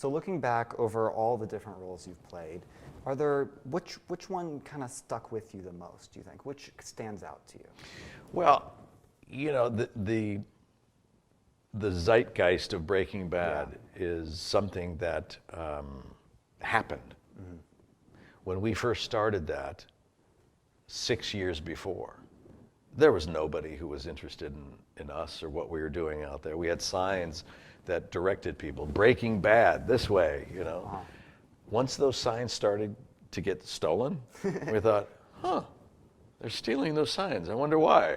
So looking back over all the different roles you've played, which one kind of stuck with you the most, do you think? Which stands out to you? Well, you know, the zeitgeist of Breaking Bad is something that happened. Mm-hmm. When we first started that 6 years before, there was nobody who was interested in us or what we were doing out there. We had signs that directed people, Breaking Bad, this way, you know. Wow. Once those signs started to get stolen, we thought, they're stealing those signs. I wonder why.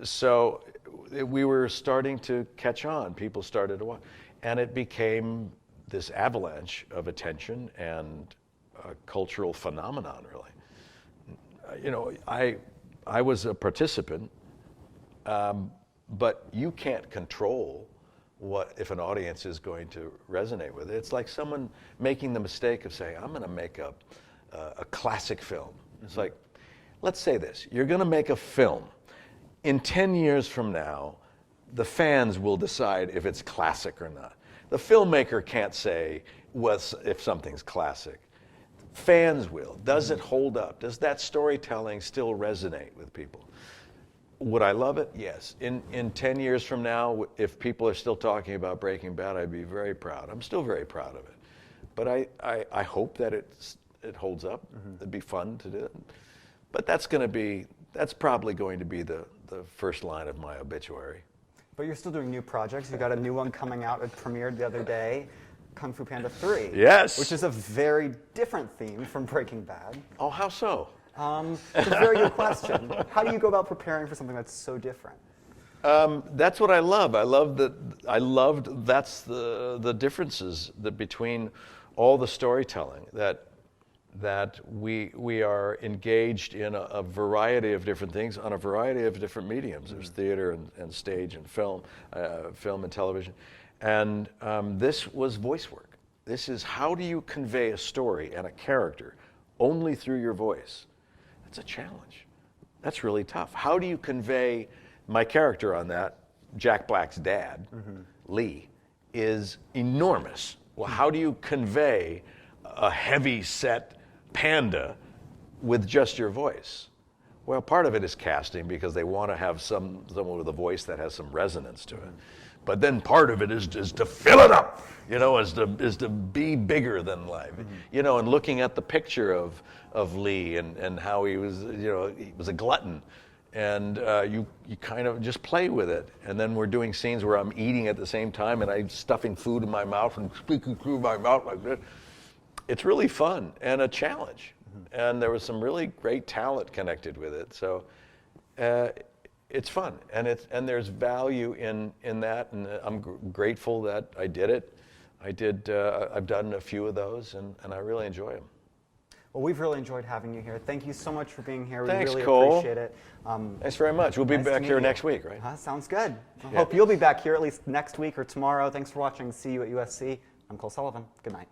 So we were starting to catch on. People started to watch. And it became this avalanche of attention and a cultural phenomenon, really. You know, I was a participant, but you can't control if an audience is going to resonate with it. It's like someone making the mistake of saying, I'm going to make a classic film. It's like, let's say this, you're going to make a film. In 10 years from now, the fans will decide if it's classic or not. The filmmaker can't say if something's classic. Fans will. Does it hold up? Does that storytelling still resonate with people? Would I love it? Yes. In 10 years from now, if people are still talking about Breaking Bad, I'd be very proud. I'm still very proud of it. But I hope that it holds up. Mm-hmm. It'd be fun to do it. But that's probably going to be the first line of my obituary. But you're still doing new projects. You got a new one coming out. It premiered the other day, Kung Fu Panda 3. Yes. Which is a very different theme from Breaking Bad. Oh, how so? It's a very good question. How do you go about preparing for something that's so different? That's what I love. That's the differences between all the storytelling, that we are engaged in a variety of different things on a variety of different mediums. There's theater and stage and film and television. And this was voice work. This is how do you convey a story and a character only through your voice? That's a challenge. That's really tough. How do you convey my character on that, Jack Black's dad, Lee, is enormous. Well, how do you convey a heavy-set panda with just your voice? Well, part of it is casting because they want to have someone with a voice that has some resonance to it. But then part of it is to fill it up, you know, is to be bigger than life. You know, and looking at the picture of Lee and how he was, you know, he was a glutton. And you kind of just play with it. And then we're doing scenes where I'm eating at the same time and I'm stuffing food in my mouth and speaking through my mouth like this. It's really fun and a challenge. And there was some really great talent connected with it. So it's fun, and there's value in that, and I'm grateful that I did it. I've done a few of those, and I really enjoy them. Well, we've really enjoyed having you here. Thank you so much for being here. Thanks, we really Cole. appreciate it. Thanks very much. We'll be nice back here next week, right? Sounds good. I hope you'll be back here at least next week or tomorrow. Thanks for watching CU at USC. I'm Cole Sullivan. Good night.